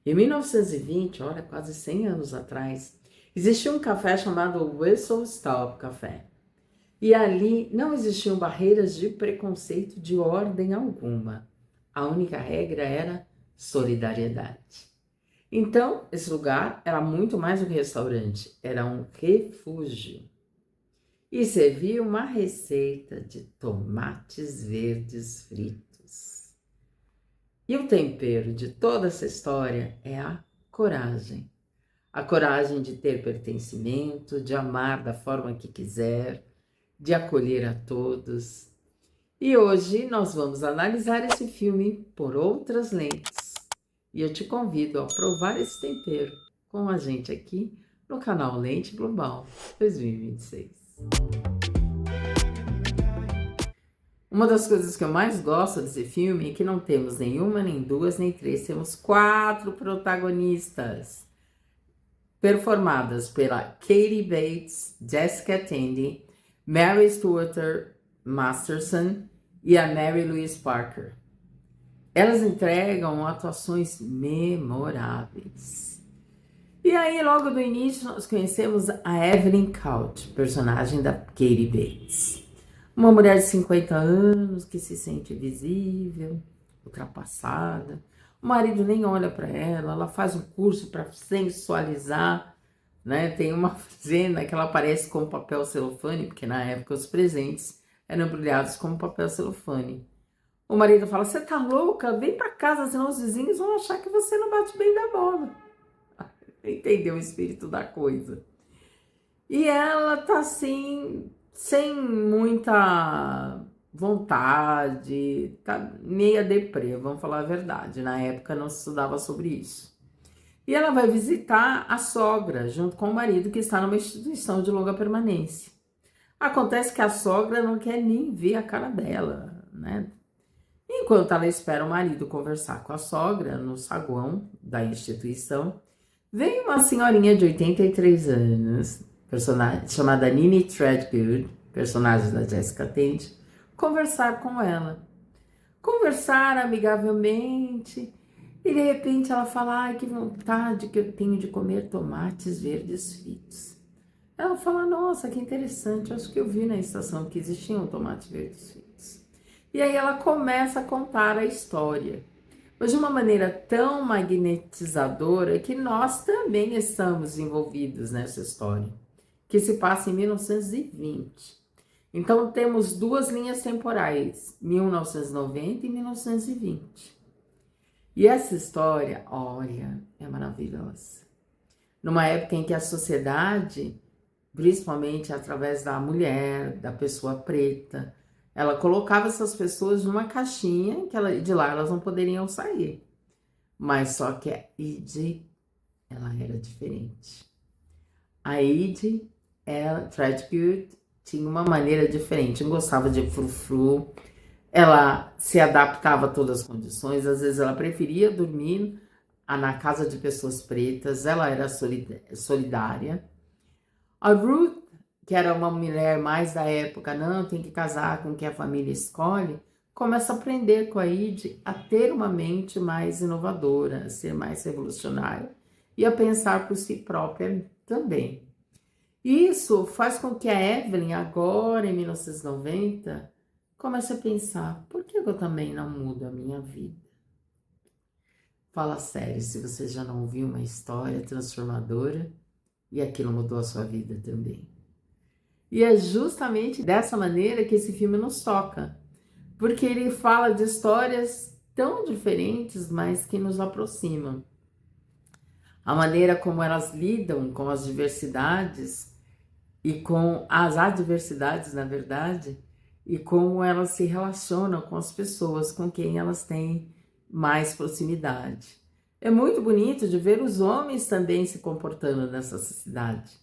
Em 1920, olha, quase 100 anos atrás, existia um café chamado Whistle Stop Café. E ali não existiam barreiras de preconceito de ordem alguma. A única regra era solidariedade. Então, esse lugar era muito mais do que restaurante, era um refúgio. E servia uma receita de tomates verdes fritos. E o tempero de toda essa história é a coragem. A coragem de ter pertencimento, de amar da forma que quiser, de acolher a todos. E hoje nós vamos analisar esse filme por outras lentes. E eu te convido a provar esse tempero com a gente aqui no canal Lente Global 2026. Uma das coisas que eu mais gosto desse filme é que não temos nenhuma, nem duas, nem três, temos 4 protagonistas, performadas pela Katie Bates, Jessica Tandy, Mary Stuart Masterson e a Mary Louise Parker. Elas entregam atuações memoráveis. E aí, logo no início, nós conhecemos a Evelyn Couch, personagem da Katie Bates. Uma mulher de 50 anos que se sente invisível, ultrapassada. O marido nem olha para ela, ela faz um curso para sensualizar, né? Tem uma cena que ela aparece com papel celofane, porque na época os presentes eram embrulhados com papel celofane. O marido fala: "Você tá louca? Vem para casa, senão os vizinhos vão achar que você não bate bem da bola." Entendeu o espírito da coisa? E ela tá assim, sem muita vontade, tá meia deprê, vamos falar a verdade. Na época não se estudava sobre isso. E ela vai visitar a sogra, junto com o marido, que está numa instituição de longa permanência. Acontece que a sogra não quer nem ver a cara dela, né? Enquanto ela espera o marido conversar com a sogra no saguão da instituição, vem uma senhorinha de 83 anos, personagem, chamada Nini Threadgood, personagem da Jessica Tandy, conversar com ela. Conversar amigavelmente, e de repente ela fala: "Ai, que vontade que eu tenho de comer tomates verdes fritos." Ela fala: "Nossa, que interessante, acho que eu vi na estação que existiam tomates verdes fritos." E aí ela começa a contar a história, mas de uma maneira tão magnetizadora que nós também estamos envolvidos nessa história, que se passa em 1920. Então temos 2 linhas temporais, 1990 e 1920. E essa história, olha, é maravilhosa. Numa época em que a sociedade, principalmente através da mulher, da pessoa preta, ela colocava essas pessoas numa caixinha que de lá elas não poderiam sair. Mas só que a Edie, ela era diferente. A Edie, Threadgood, tinha uma maneira diferente, não gostava de frufru, ela se adaptava a todas as condições, às vezes ela preferia dormir na casa de pessoas pretas, ela era solidária. A Ruth, que era uma mulher mais da época, não, tem que casar com o que a família escolhe, começa a aprender com a Edie a ter uma mente mais inovadora, a ser mais revolucionária e a pensar por si própria também. Isso faz com que a Evelyn, agora em 1990, comece a pensar: por que eu também não mudo a minha vida? Fala sério, se você já não ouviu uma história transformadora e aquilo mudou a sua vida também. E é justamente dessa maneira que esse filme nos toca, porque ele fala de histórias tão diferentes, mas que nos aproximam. A maneira como elas lidam com as diversidades e com as adversidades, na verdade, e como elas se relacionam com as pessoas com quem elas têm mais proximidade. É muito bonito de ver os homens também se comportando nessa sociedade,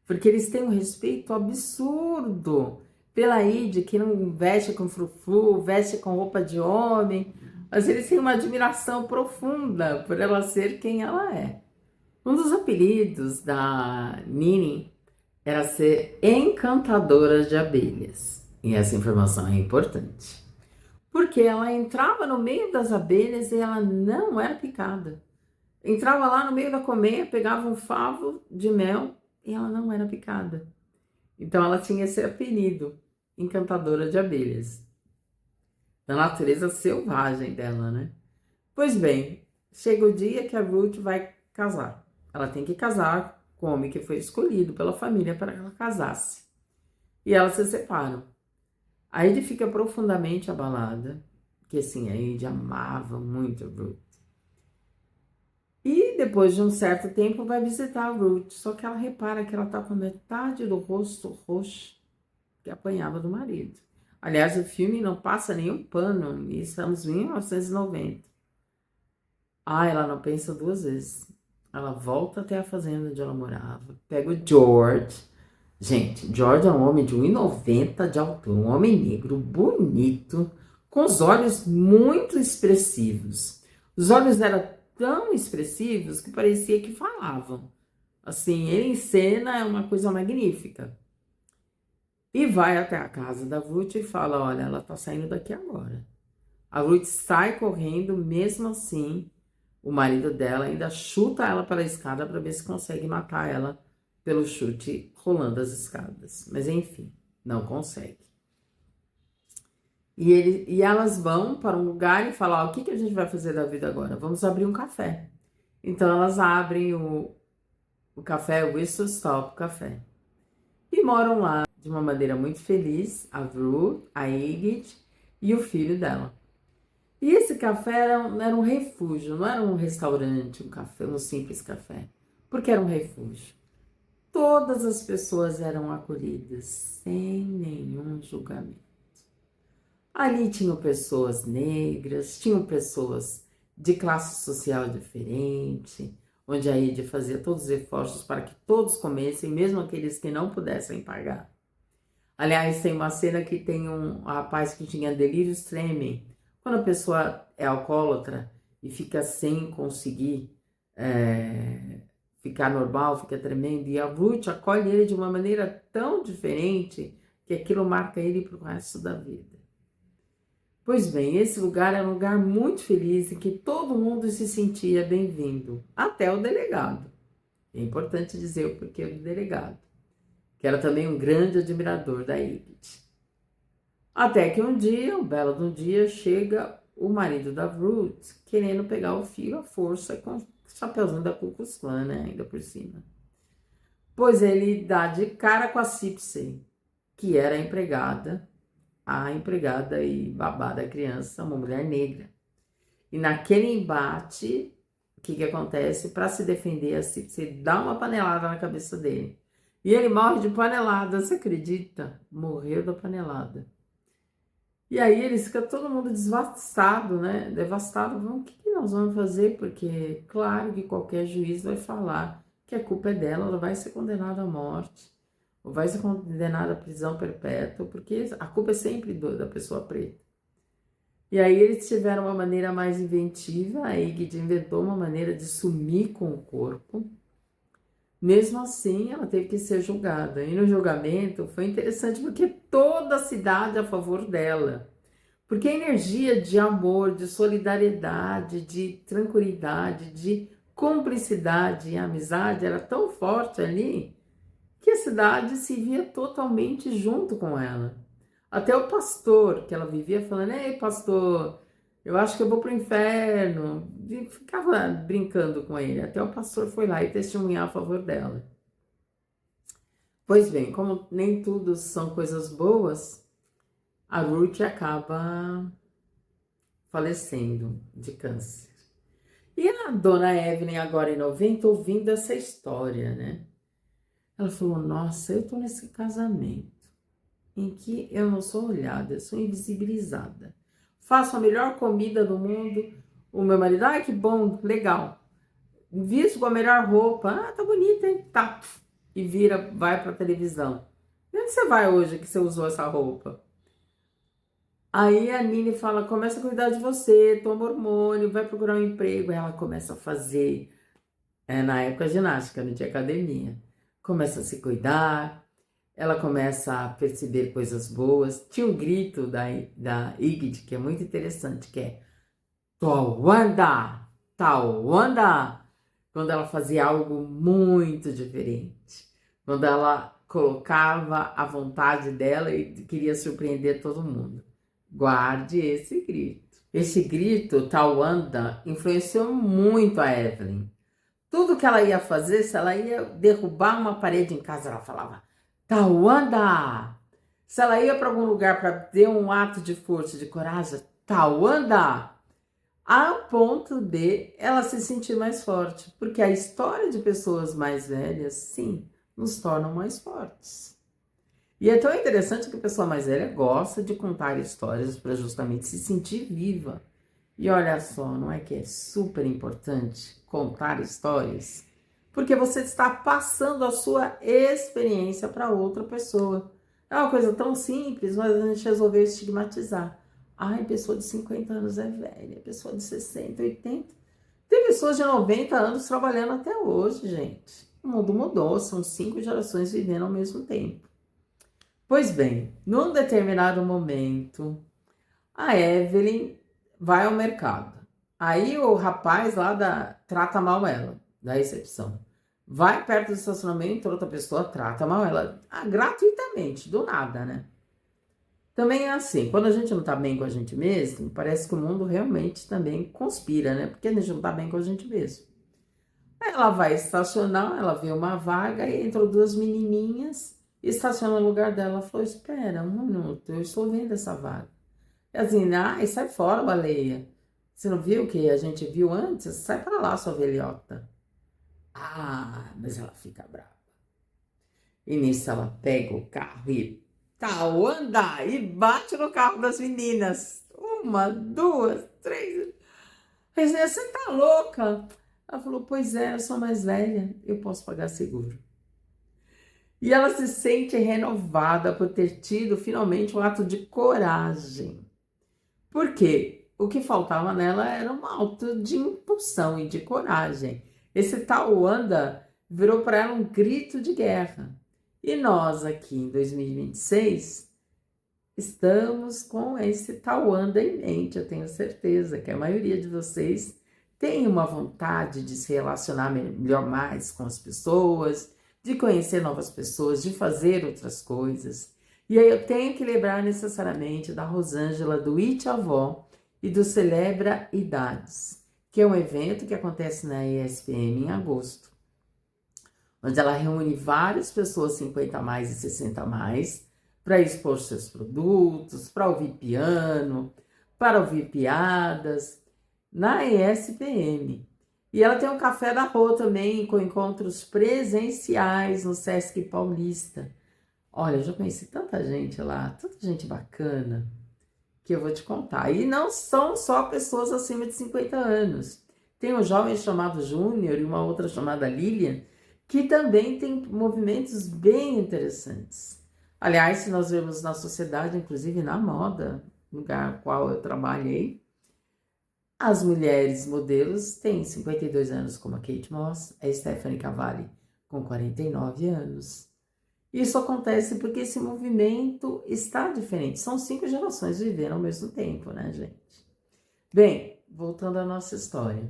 porque eles têm um respeito absurdo pela Edie, que não veste com frufru, veste com roupa de homem, mas eles têm uma admiração profunda por ela ser quem ela é. Um dos apelidos da Nini era ser encantadora de abelhas. E essa informação é importante, porque ela entrava no meio das abelhas e ela não era picada. Entrava lá no meio da colmeia, pegava um favo de mel e ela não era picada. Então ela tinha esse apelido, encantadora de abelhas, da natureza selvagem dela, né? Pois bem, chega o dia que a Ruth vai casar. Ela tem que casar com o homem que foi escolhido pela família para que ela casasse. E elas se separam. A Ed fica profundamente abalada, porque assim, a Ed amava muito a Ruth. E depois de um certo tempo vai visitar a Ruth, só que ela repara que ela tá com metade do rosto roxo que apanhava do marido. Aliás, o filme não passa nenhum pano, e estamos em 1990. Ela não pensa duas vezes. Ela volta até a fazenda onde ela morava, pega o George. Gente, George é um homem de 1,90 de altura, um homem negro, bonito, com os olhos muito expressivos. Os olhos eram tão expressivos que parecia que falavam. Assim, ele em cena é uma coisa magnífica. E vai até a casa da Ruth e fala, olha, ela tá saindo daqui agora. A Ruth sai correndo, mesmo assim, o marido dela ainda chuta ela para a escada para ver se consegue matar ela pelo chute rolando as escadas. Mas enfim, não consegue. E elas vão para um lugar e falam, o que a gente vai fazer da vida agora? Vamos abrir um café. Então elas abrem o café, o Whistle Stop Café. E moram lá de uma maneira muito feliz, a Ruth, a Iggy e o filho dela. E esse café era um refúgio, não era um restaurante, um café, um simples café, porque era um refúgio. Todas as pessoas eram acolhidas, sem nenhum julgamento. Ali tinham pessoas negras, tinham pessoas de classe social diferente, onde a Ide fazia todos os esforços para que todos comessem, mesmo aqueles que não pudessem pagar. Aliás, tem uma cena que tem um rapaz que tinha delírios tremens. Quando a pessoa é alcoólatra e fica sem conseguir ficar normal, fica tremendo, e a Ruth acolhe ele de uma maneira tão diferente que aquilo marca ele para o resto da vida. Pois bem, esse lugar era um lugar muito feliz em que todo mundo se sentia bem-vindo, até o delegado. É importante dizer o porquê do delegado, que era também um grande admirador da Iggy. Até que um dia, um belo de um dia, chega o marido da Ruth querendo pegar o filho à força com o chapeuzinho da Ku Klux Klan, né, ainda por cima. Pois ele dá de cara com a Cipsey, que era a empregada e babá da criança, uma mulher negra. E naquele embate, o que acontece? Para se defender, a Cipsey dá uma panelada na cabeça dele. E ele morre de panelada, você acredita? Morreu da panelada. E aí eles ficam todo mundo devastado, né? Devastado. O que nós vamos fazer? Porque, claro que qualquer juiz vai falar que a culpa é dela, ela vai ser condenada à morte, ou vai ser condenada à prisão perpétua, porque a culpa é sempre da pessoa preta. E aí eles tiveram uma maneira mais inventiva, a Iggy inventou uma maneira de sumir com o corpo. Mesmo assim, ela teve que ser julgada. E no julgamento foi interessante porque toda a cidade a favor dela. Porque a energia de amor, de solidariedade, de tranquilidade, de cumplicidade e amizade era tão forte ali que a cidade se via totalmente junto com ela. Até o pastor, que ela vivia falando, ei pastor, eu acho que eu vou pro inferno. E ficava brincando com ele. Até o pastor foi lá e testemunhar a favor dela. Pois bem, como nem tudo são coisas boas, a Ruth acaba falecendo de câncer. E a dona Evelyn, agora em 90, ouvindo essa história, né? Ela falou, nossa, eu tô nesse casamento em que eu não sou olhada, eu sou invisibilizada. Faço a melhor comida do mundo, o meu marido, ai que bom, legal. Visto com a melhor roupa, tá bonita, hein? Tá. E vira, vai pra televisão. E onde você vai hoje que você usou essa roupa? Aí a Nini fala, começa a cuidar de você, toma hormônio, vai procurar um emprego. Aí ela começa a fazer, na época, ginástica, não tinha academia. Começa a se cuidar, ela começa a perceber coisas boas. Tinha um grito da Iggy, que é muito interessante, que é Tawanda, Tawanda. quando ela fazia algo muito diferente, quando ela colocava a vontade dela e queria surpreender todo mundo. Guarde esse grito. Esse grito, Tawanda, influenciou muito a Evelyn. Tudo que ela ia fazer, se ela ia derrubar uma parede em casa, ela falava, Tawanda! Se ela ia para algum lugar para ter um ato de força, de coragem, Tawanda! A ponto de ela se sentir mais forte. Porque a história de pessoas mais velhas, sim, nos tornam mais fortes. E é tão interessante que a pessoa mais velha gosta de contar histórias para justamente se sentir viva. E olha só, não é que é super importante contar histórias? Porque você está passando a sua experiência para outra pessoa. É uma coisa tão simples, mas a gente resolveu estigmatizar. Ai, pessoa de 50 anos é velha, pessoa de 60, 80. Tem pessoas de 90 anos trabalhando até hoje, gente. O mundo mudou, são 5 gerações vivendo ao mesmo tempo. Pois bem, num determinado momento, a Evelyn vai ao mercado. Aí o rapaz lá trata mal ela, da recepção. Vai perto do estacionamento, outra pessoa trata mal ela, gratuitamente, do nada, né? Também é assim, quando a gente não tá bem com a gente mesmo, parece que o mundo realmente também conspira, né? Porque a gente não tá bem com a gente mesmo. Aí ela vai estacionar, ela vê uma vaga e entram 2 menininhas, estaciona no lugar dela. Ela falou, espera um minuto, eu estou vendo essa vaga. E assim, ai, sai fora, baleia. Você não viu o que a gente viu antes? Sai pra lá, sua velhota. Ah, mas ela fica brava. E nisso ela pega o carro e anda e bate no carro das meninas. 1, 2, 3. Você tá louca? Ela falou, pois é, eu sou mais velha, eu posso pagar seguro. E ela se sente renovada por ter tido finalmente um ato de coragem. Por quê? O que faltava nela era um ato de impulsão e de coragem. Esse Tawanda virou para ela um grito de guerra. E nós aqui em 2026 estamos com esse Tawanda em mente. Eu tenho certeza que a maioria de vocês tem uma vontade de se relacionar melhor mais com as pessoas, de conhecer novas pessoas, de fazer outras coisas. E aí eu tenho que lembrar necessariamente da Rosângela do It Avó e do Celebra Idades, que é um evento que acontece na ESPM em agosto, onde ela reúne várias pessoas 50 a mais e 60 a mais para expor seus produtos, para ouvir piano, para ouvir piadas, na ESPM. E ela tem um café da rua também, com encontros presenciais no Sesc Paulista. Olha, eu já conheci tanta gente lá, tanta gente bacana, que eu vou te contar. E não são só pessoas acima de 50 anos. Tem um jovem chamado Júnior e uma outra chamada Lilian, que também tem movimentos bem interessantes. Aliás, se nós vemos na sociedade, inclusive na moda, lugar no qual eu trabalhei, as mulheres modelos têm 52 anos, como a Kate Moss, a Stephanie Cavalli, com 49 anos. Isso acontece porque esse movimento está diferente. São 5 gerações vivendo ao mesmo tempo, né, gente? Bem, voltando à nossa história.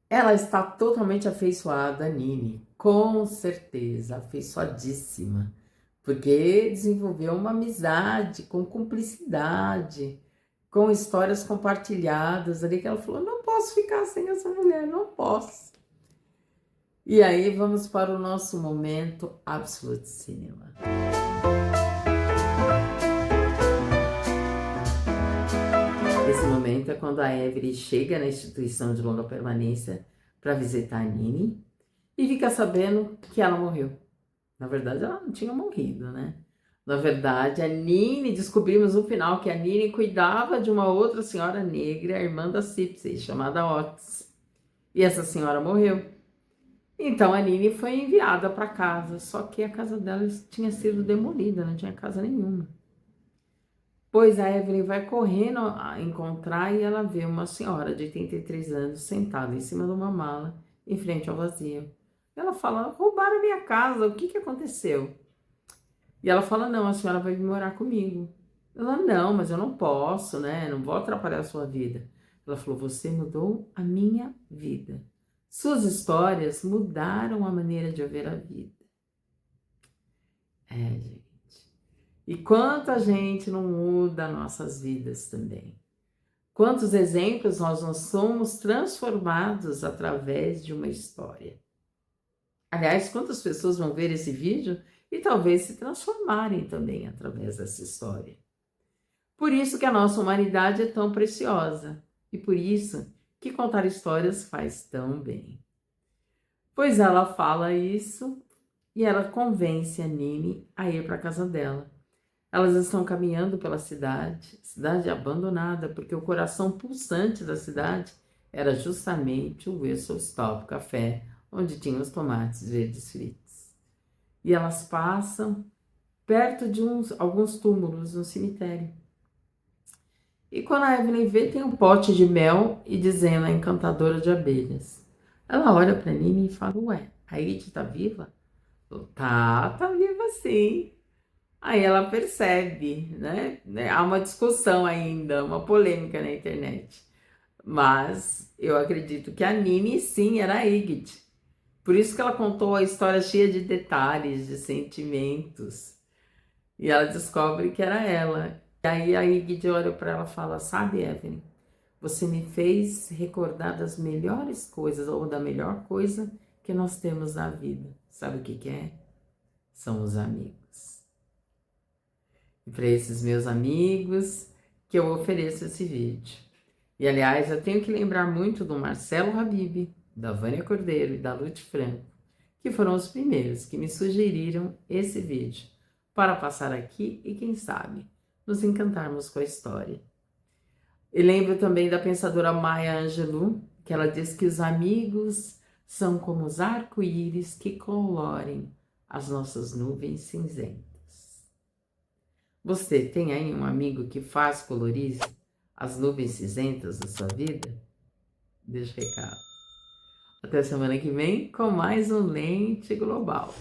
Ela está totalmente afeiçoada a Nini, com certeza, afeiçoadíssima, porque desenvolveu uma amizade com cumplicidade, com histórias compartilhadas ali, que ela falou, não posso ficar sem essa mulher, não posso. E aí vamos para o nosso momento Absolute Cinema. Esse momento é quando a Evelyn chega na instituição de longa permanência para visitar a Nini e fica sabendo que ela morreu. Na verdade, ela não tinha morrido, né? Na verdade, a Nini, descobrimos no final que a Nini cuidava de uma outra senhora negra, a irmã da Cipsey, chamada Otis. E essa senhora morreu. Então a Nini foi enviada para casa, só que a casa dela tinha sido demolida, não tinha casa nenhuma. Pois a Evelyn vai correndo a encontrar e ela vê uma senhora de 83 anos sentada em cima de uma mala, em frente ao vazio. Ela fala, roubaram minha casa, o que aconteceu? E ela fala, não, a senhora vai vir morar comigo. Ela, não, mas eu não posso, né? Não vou atrapalhar a sua vida. Ela falou, você mudou a minha vida. Suas histórias mudaram a maneira de ver a vida. Gente. E quanta gente não muda nossas vidas também. Quantos exemplos nós não somos transformados através de uma história. Aliás, quantas pessoas vão ver esse vídeo e talvez se transformarem também através dessa história. Por isso que a nossa humanidade é tão preciosa e por isso que contar histórias faz tão bem. Pois ela fala isso e ela convence a Nini a ir para a casa dela. Elas estão caminhando pela cidade abandonada, porque o coração pulsante da cidade era justamente o Whistle Stop Café, onde tinha os tomates verdes fritos. E elas passam perto de alguns túmulos no cemitério. E quando a Evelyn vê, tem um pote de mel e dizendo a encantadora de abelhas. Ela olha para Nini e fala, ué, a Edith tá viva? Tá viva sim. Aí ela percebe, né? Há uma discussão ainda, uma polêmica na internet. Mas eu acredito que a Nini sim era a Ygritte. Por isso que ela contou a história cheia de detalhes, de sentimentos. E ela descobre que era ela. E aí a Ygritte olha para ela e fala, sabe, Evelyn, você me fez recordar das melhores coisas, ou da melhor coisa que nós temos na vida. Sabe o que é? São os amigos. E para esses meus amigos que eu ofereço esse vídeo. E aliás, eu tenho que lembrar muito do Marcelo Habib, da Vânia Cordeiro e da Lute Franco, que foram os primeiros que me sugeriram esse vídeo para passar aqui e quem sabe nos encantarmos com a história. E lembro também da pensadora Maya Angelou, que ela diz que os amigos são como os arco-íris que colorem as nossas nuvens cinzentas. Você tem aí um amigo que faz colorir as nuvens cinzentas da sua vida? Deixa o recado. Até semana que vem com mais um Lente Global.